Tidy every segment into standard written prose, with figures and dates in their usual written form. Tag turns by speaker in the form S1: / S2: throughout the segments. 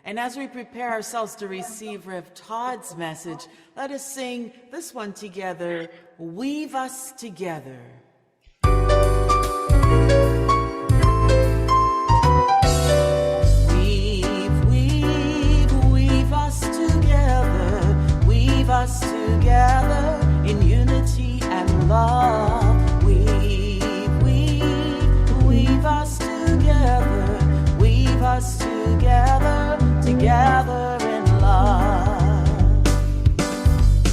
S1: And as we prepare ourselves to receive Rev Todd's message, let us sing this one together, Weave Us Together. Weave us together, weave us together in unity and love. Weave us together, weave us together, together in love.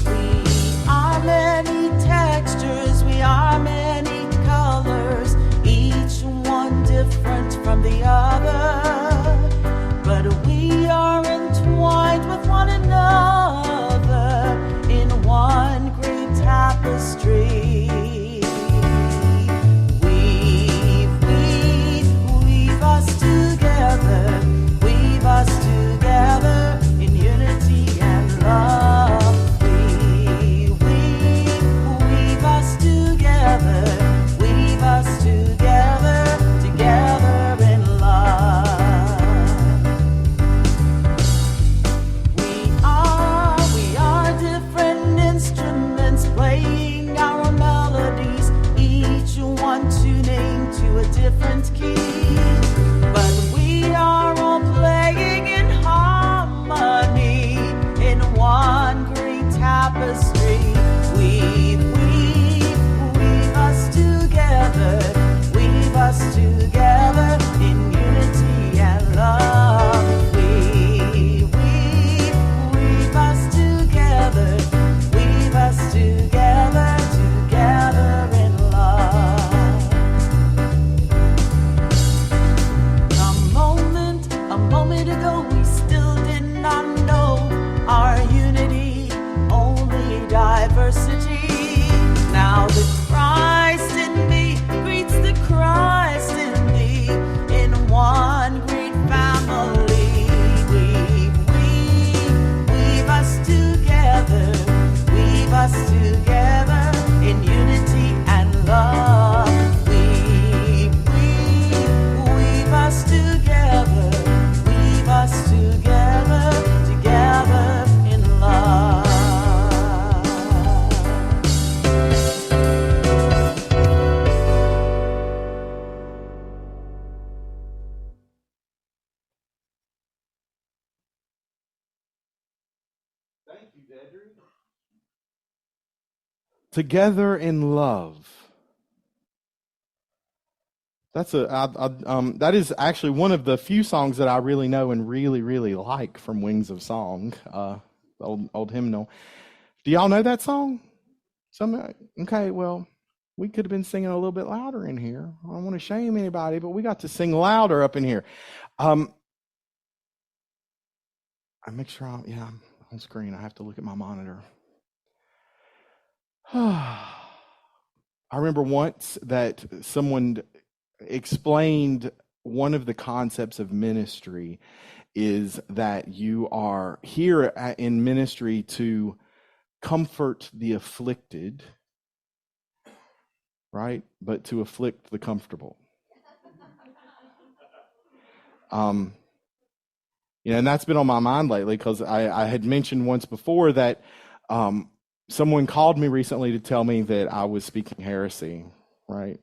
S1: We are many textures, we are many colors, each one different from the other, but we are entwined with one another in one great tapestry. Weave us together, weave us together in unity and love. Weave us together, weave us together, together in love. We are different instruments playing our melodies, each one tuning to a different key, but we are all playing in harmony in one great tapestry. Weave us together, weave us together in unity and love. Weave us together, weave us together, together in love. A moment ago we still did not know our unity, only diversity. Now the Christ in me greets the Christ in me in one great family. Weave us together, weave us together in unity and love. Weave us together, weave us together, together in love.
S2: Thank you, Deidrey. Together in love. That is actually one of the few songs that I really know and really, really like from Wings of Song, old hymnal. Do y'all know that song? Okay, well, we could have been singing a little bit louder in here. I don't want to shame anybody, but we got to sing louder up in here. I make sure I'm on screen. I have to look at my monitor. I remember once that someone explained one of the concepts of ministry is that you are here in ministry to comfort the afflicted, right? But to afflict the comfortable. And that's been on my mind lately because I had mentioned once before that someone called me recently to tell me that I was speaking heresy, right?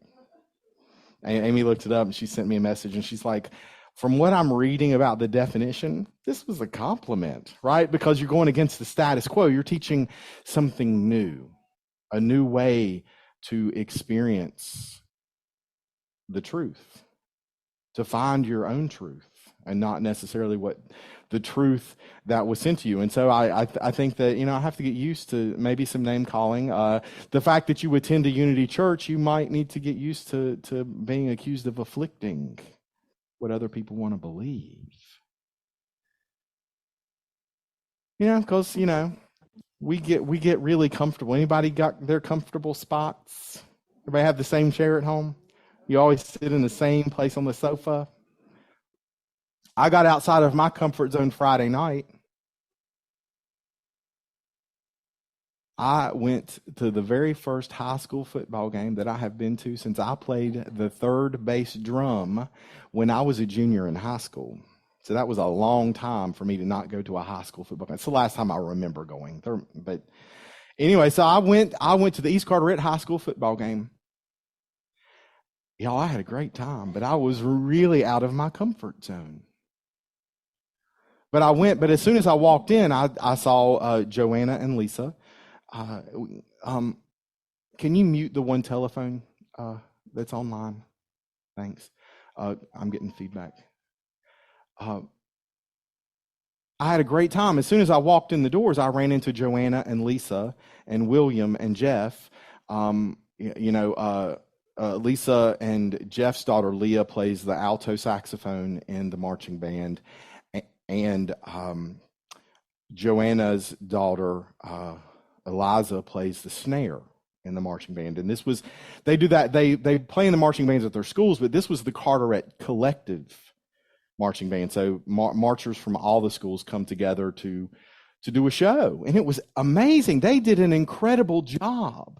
S2: Amy looked it up and she sent me a message and she's like, from what I'm reading about the definition, this was a compliment, right? Because you're going against the status quo. You're teaching something new, a new way to experience the truth, to find your own truth and not necessarily what the truth that was sent to you. And so I think that, I have to get used to maybe some name calling. The fact that you attend a Unity church, you might need to get used to being accused of afflicting what other people want to believe. Because, we get really comfortable. Anybody got their comfortable spots? Everybody have the same chair at home? You always sit in the same place on the sofa? I got outside of my comfort zone Friday night. I went to the very first high school football game that I have been to since I played the third bass drum when I was a junior in high school. So that was a long time for me to not go to a high school football game. It's the last time I remember going there. But anyway, so I went to the East Carteret High School football game. Y'all, I had a great time, but I was really out of my comfort zone. But as as soon as I walked in, I saw Joanna and Lisa. Can you mute the one telephone that's online? Thanks. I'm getting feedback. I had a great time. As soon as I walked in the doors, I ran into Joanna and Lisa and William and Jeff. Lisa and Jeff's daughter Leah plays the alto saxophone in the marching band, and Joanna's daughter Eliza plays the snare in the marching band. And they do that. They play in the marching bands at their schools, but this was the Carteret Collective marching band. So marchers from all the schools come together to do a show, and it was amazing. They did an incredible job.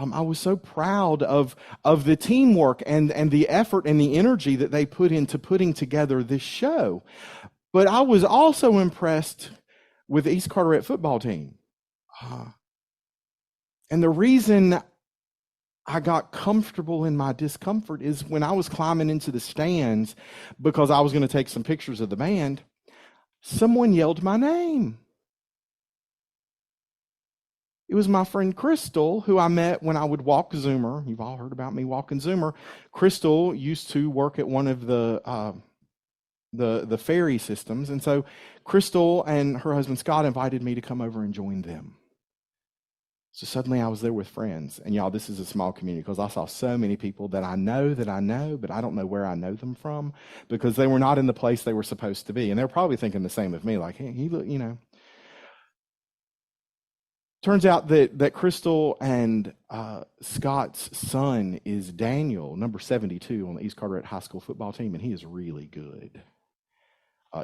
S2: I was so proud of the teamwork and the effort and the energy that they put into putting together this show. But I was also impressed with the East Carteret football team. And the reason I got comfortable in my discomfort is when I was climbing into the stands because I was going to take some pictures of the band, someone yelled my name. It was my friend Crystal, who I met when I would walk Zoomer. You've all heard about me walking Zoomer. Crystal used to work at one of the ferry systems, and so Crystal and her husband Scott invited me to come over and join them. So suddenly I was there with friends. And y'all, this is a small community because I saw so many people that I know, but I don't know where I know them from because they were not in the place they were supposed to be. And they're probably thinking the same of me, like, hey, he look, Turns out that Crystal and Scott's son is Daniel, number 72 on the East Carteret High School football team, and he is really good.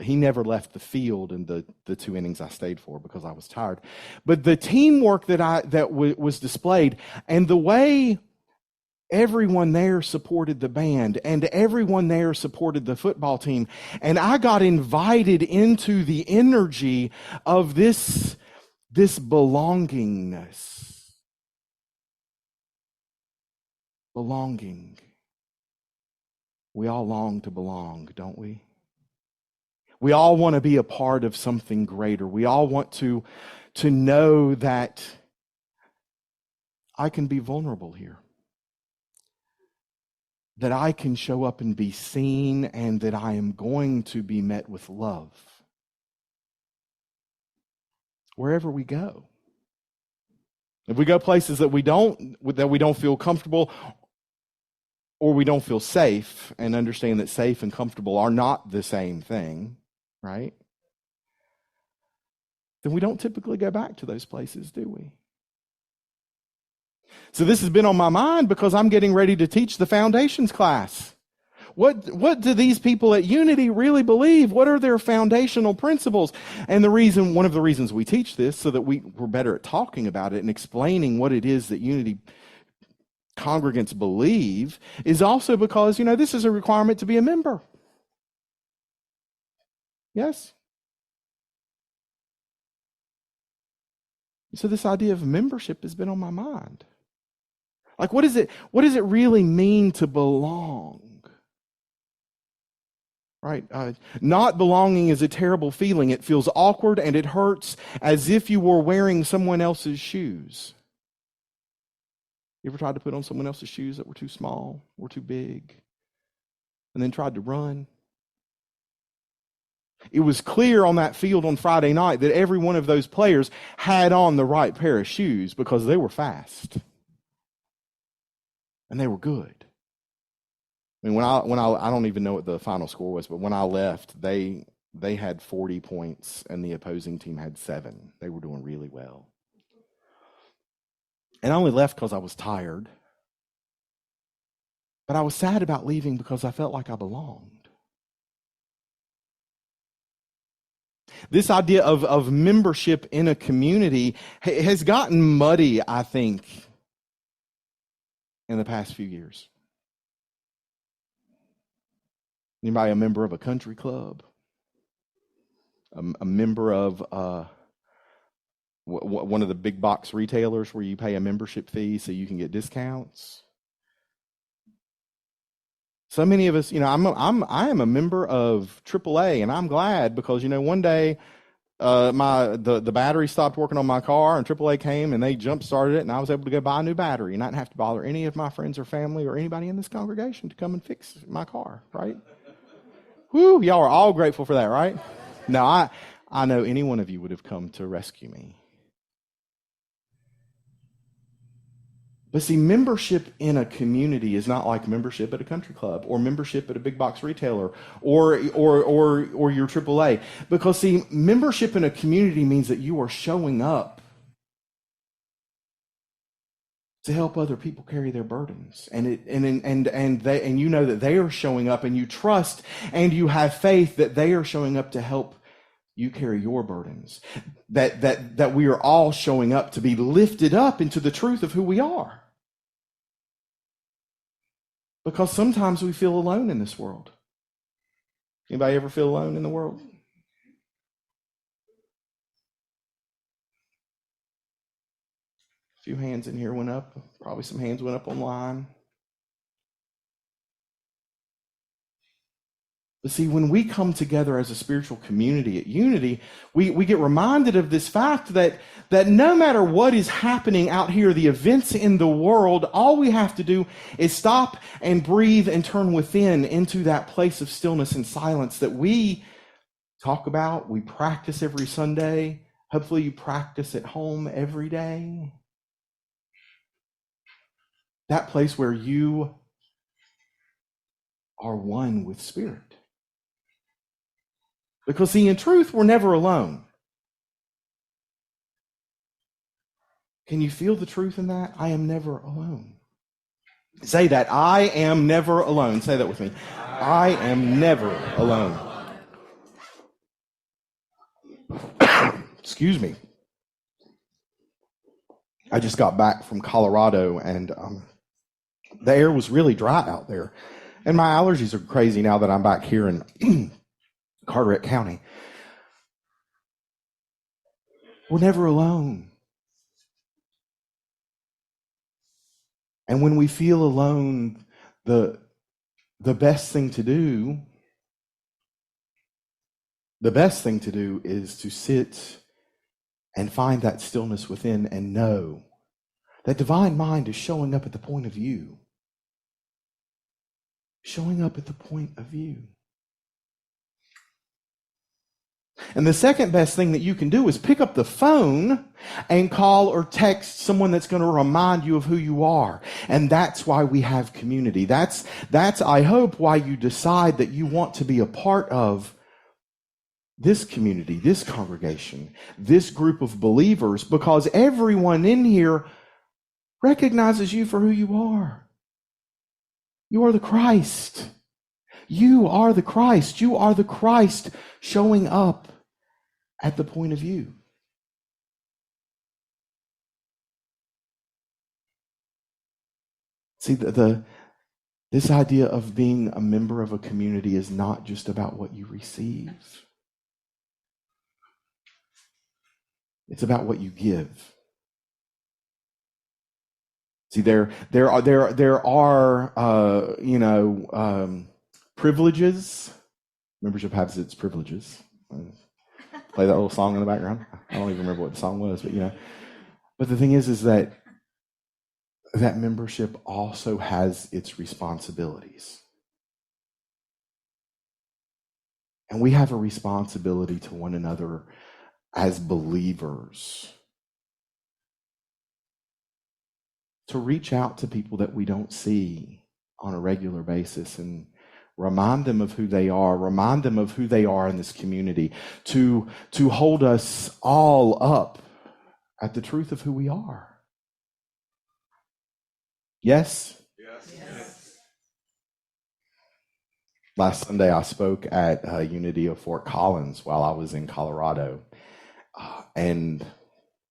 S2: He never left the field in the 2 innings I stayed for because I was tired. But the teamwork that was displayed and the way everyone there supported the band and everyone there supported the football team, and I got invited into the energy of this belongingness. Belonging. We all long to belong, don't we? We all want to be a part of something greater. We all want to know that I can be vulnerable here. That I can show up and be seen, and that I am going to be met with love wherever we go. If we go places that we don't feel comfortable or we don't feel safe, and understand that safe and comfortable are not the same thing, right? Then we don't typically go back to those places, do we? So this has been on my mind because I'm getting ready to teach the foundations class. What do these people at Unity really believe? What are their foundational principles? And one of the reasons we teach this, so that we're better at talking about it and explaining what it is that Unity congregants believe, is also because, this is a requirement to be a member. Yes? So this idea of membership has been on my mind. Like, what does it really mean to belong? Right? Not belonging is a terrible feeling. It feels awkward and it hurts, as if you were wearing someone else's shoes. You ever tried to put on someone else's shoes that were too small or too big, and then tried to run? It was clear on that field on Friday night that every one of those players had on the right pair of shoes because they were fast and they were good. I mean, when I don't even know what the final score was, but when I left, they had 40 points and the opposing team had 7. They were doing really well. And I only left because I was tired. But I was sad about leaving because I felt like I belonged. This idea of membership in a community has gotten muddy, I think, in the past few years. Anybody a member of a country club? A member of one of the big box retailers where you pay a membership fee so you can get discounts? So many of us, I am a member of AAA, and I'm glad because one day the battery stopped working on my car, and AAA came and they jump started it, and I was able to go buy a new battery and not have to bother any of my friends or family or anybody in this congregation to come and fix my car, right? Woo, y'all are all grateful for that, right? No, I know any one of you would have come to rescue me. But see, membership in a community is not like membership at a country club or membership at a big box retailer or your AAA. Because see, membership in a community means that you are showing up to help other people carry their burdens, and you know that they are showing up, and you trust and you have faith that they are showing up to help you carry your burdens. That we are all showing up to be lifted up into the truth of who we are. Because sometimes we feel alone in this world. Anybody ever feel alone in the world? A few hands in here went up. Probably some hands went up online. But see, when we come together as a spiritual community at Unity, we get reminded of this fact that no matter what is happening out here, the events in the world, all we have to do is stop and breathe and turn within into that place of stillness and silence that we talk about, we practice every Sunday. Hopefully you practice at home every day. That place where you are one with Spirit. Because see, in truth, we're never alone. Can you feel the truth in that? I am never alone. Say that. I am never alone. Say that with me. I am never alone. Excuse me. I just got back from Colorado, and the air was really dry out there. And my allergies are crazy now that I'm back here in Carteret County. We're never alone. And when we feel alone, the best thing to do is to sit and find that stillness within and know that divine mind is showing up at the point of view. Showing up at the point of view. And the second best thing that you can do is pick up the phone and call or text someone that's going to remind you of who you are. And that's why we have community. That's I hope, why you decide that you want to be a part of this community, this congregation, this group of believers, because everyone in here recognizes you for who you are. You are the Christ. You are the Christ. You are the Christ showing up at the point of view. See, this idea of being a member of a community is not just about what you receive. It's about what you give. See, there are privileges. Membership has its privileges. Play that little song in the background. I don't even remember what the song was, but But the thing is that membership also has its responsibilities. And we have a responsibility to one another as believers to reach out to people that we don't see on a regular basis and remind them of who they are, remind them of who they are in this community, to hold us all up at the truth of who we are. Yes? Yes. Last Sunday, I spoke at Unity of Fort Collins while I was in Colorado. And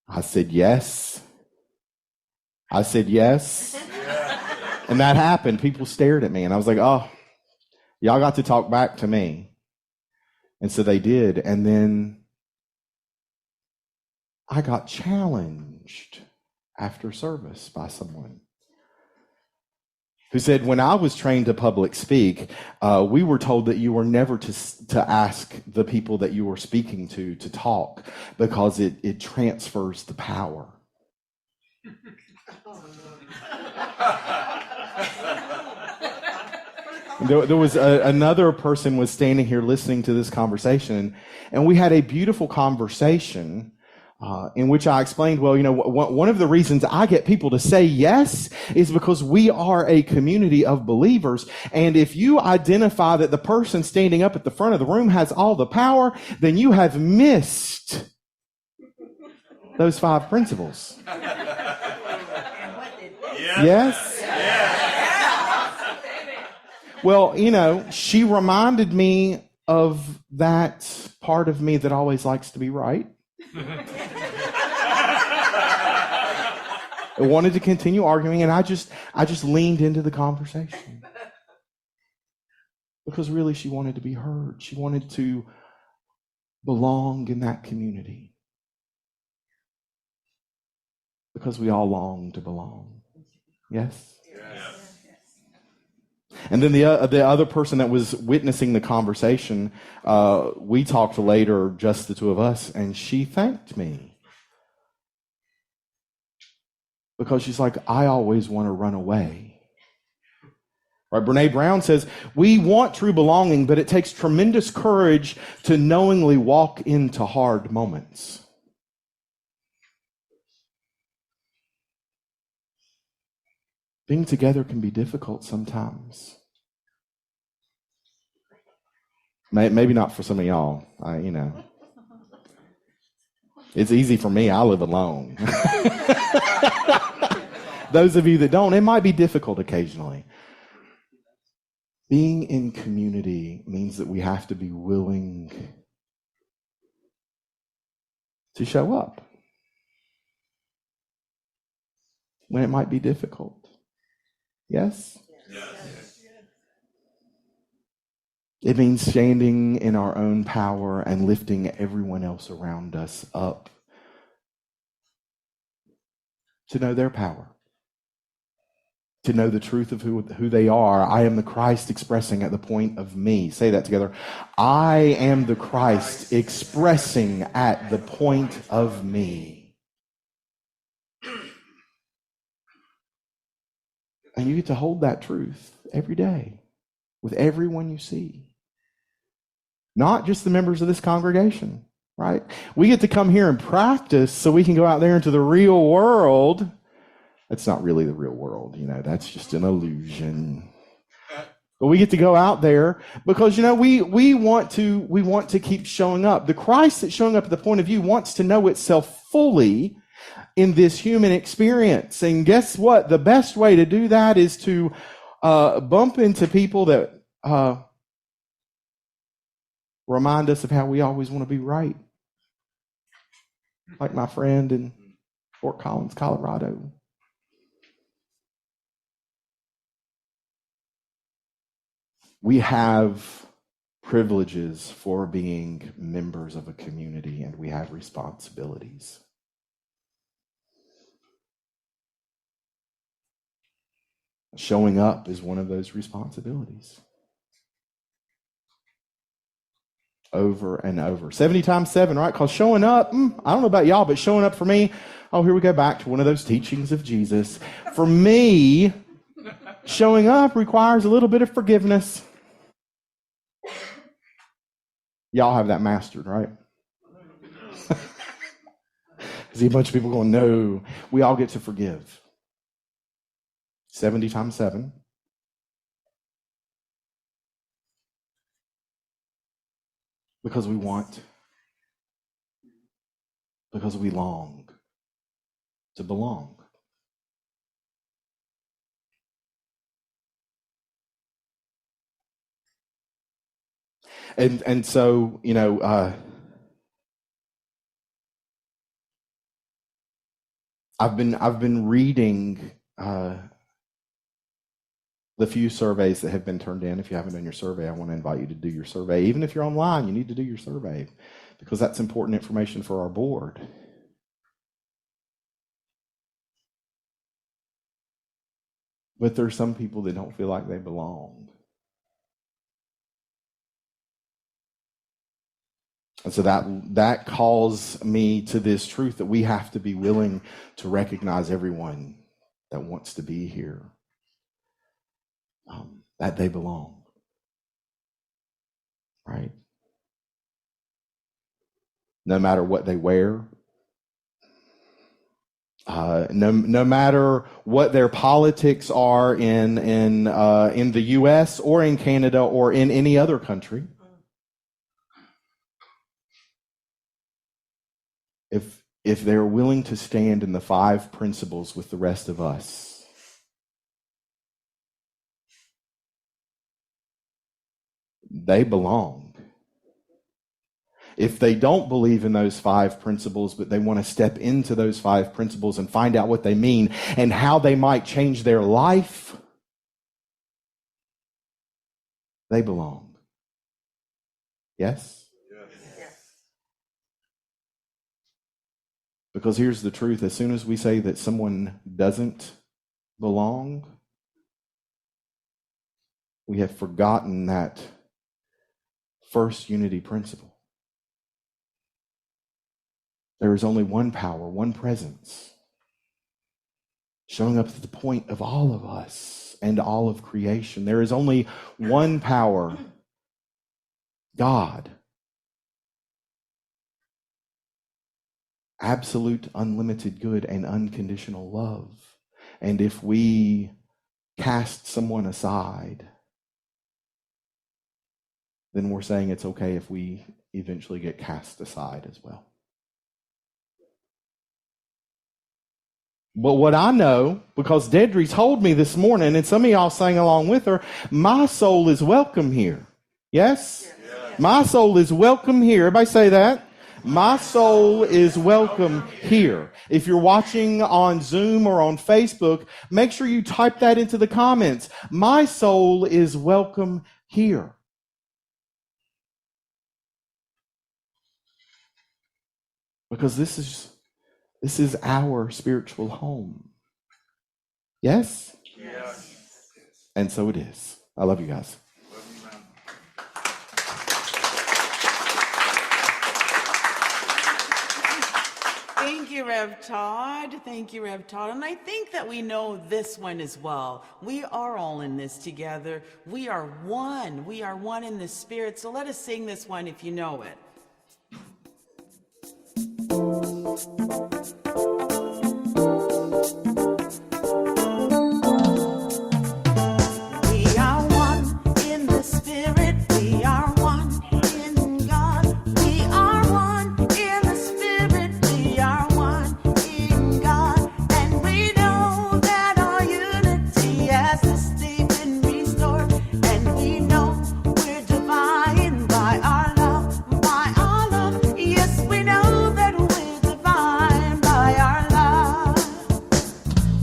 S2: I said yes. I said yes. And that happened. People stared at me, and I was like, oh, Y'all got to talk back to me. And so they did. And then I got challenged after service by someone who said, when I was trained to public speak, we were told that you were never to ask the people that you were speaking to talk because it transfers the power. There was another person was standing here listening to this conversation, and we had a beautiful conversation in which I explained, well, one of the reasons I get people to say yes is because we are a community of believers. And if you identify that the person standing up at the front of the room has all the power, then you have missed those 5 principles. Yes? Well, she reminded me of that part of me that always likes to be right. I wanted to continue arguing, and I just leaned into the conversation. Because really she wanted to be heard. She wanted to belong in that community. Because we all long to belong. Yes? Yes. And then the other person that was witnessing the conversation, we talked later, just the two of us, and she thanked me. Because she's like, I always want to run away. Right? Brene Brown says, we want true belonging, but it takes tremendous courage to knowingly walk into hard moments. Being together can be difficult sometimes. Maybe not for some of y'all. It's easy for me. I live alone. Those of you that don't, it might be difficult occasionally. Being in community means that we have to be willing to show up when it might be difficult. Yes? Yes. It means standing in our own power and lifting everyone else around us up to know their power, to know the truth of who they are. I am the Christ expressing at the point of me. Say that together. I am the Christ expressing at the point of me. And you get to hold that truth every day with everyone you see. Not just the members of this congregation, right? We get to come here and practice so we can go out there into the real world. That's not really the real world, that's just an illusion. But we get to go out there because, we want to keep showing up. The Christ that's showing up at the point of view wants to know itself fully in this human experience. And guess what? The best way to do that is to bump into people that remind us of how we always want to be right. Like my friend in Fort Collins, Colorado. We have privileges for being members of a community, and we have responsibilities. Showing up is one of those responsibilities. Over and over. 70 times 7, right? Because showing up, I don't know about y'all, but showing up for me, here we go back to one of those teachings of Jesus. For me, showing up requires a little bit of forgiveness. Y'all have that mastered, right? I see a bunch of people going, no, we all get to forgive. 70 times 7. Because we want, because we long to belong. And so, I've been reading the few surveys that have been turned in. If you haven't done your survey, I want to invite you to do your survey. Even if you're online, you need to do your survey because that's important information for our board. But there's some people that don't feel like they belong. And so that calls me to this truth that we have to be willing to recognize everyone that wants to be here, that they belong, right? No matter what they wear, no matter what their politics are in the U.S. or in Canada or in any other country. If they're willing to stand in the 5 principles with the rest of us, they belong. If they don't believe in those 5 principles, but they want to step into those 5 principles and find out what they mean and how they might change their life, they belong. Yes? Because here's the truth. As soon as we say that someone doesn't belong, we have forgotten that first unity principle. There is only one power, one presence, showing up at the point of all of us and all of creation. There is only one power, God. Absolute, unlimited good and unconditional love. And if we cast someone aside, then we're saying it's okay if we eventually get cast aside as well. But what I know, because Deidrey told me this morning, and some of y'all sang along with her, my soul is welcome here. Yes? Yes. My soul is welcome here. Everybody say that. My soul is welcome here. If you're watching on Zoom or on Facebook, make sure you type that into the comments. My soul is welcome here. Because this is our spiritual home. Yes? Yes. And so it is. I love you guys.
S1: Thank you, Rev Todd. Thank you, Rev Todd. And I think that we know this one as well. We are all in this together. We are one. We are one in the Spirit. So let us sing this one if you know it. We are one in the Spirit. We are one in God. We are one in the Spirit. We are one in God. And we know that our unity has this day been restored. And we know we're divine by our love, by our love. Yes, we know that we're divine by our love.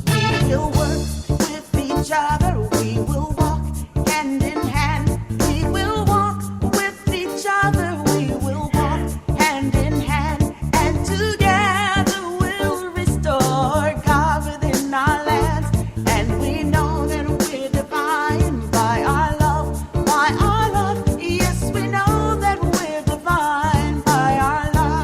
S1: We will work with each other. We will walk hand in hand. We will walk with each other. We will walk hand in hand. And together we'll restore God within our lands. And we know that we're divine by our love, by our love. Yes, we know that we're divine by our love.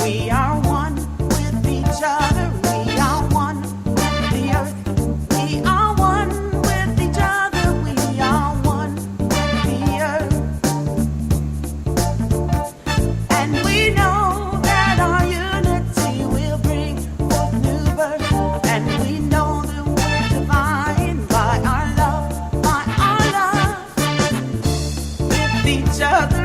S1: We are one with each other. We are one with the earth. We are one with each other. We are one with the earth. And we know that our unity will bring forth new birth. And we know that we're divine by our love, by our love. With each other.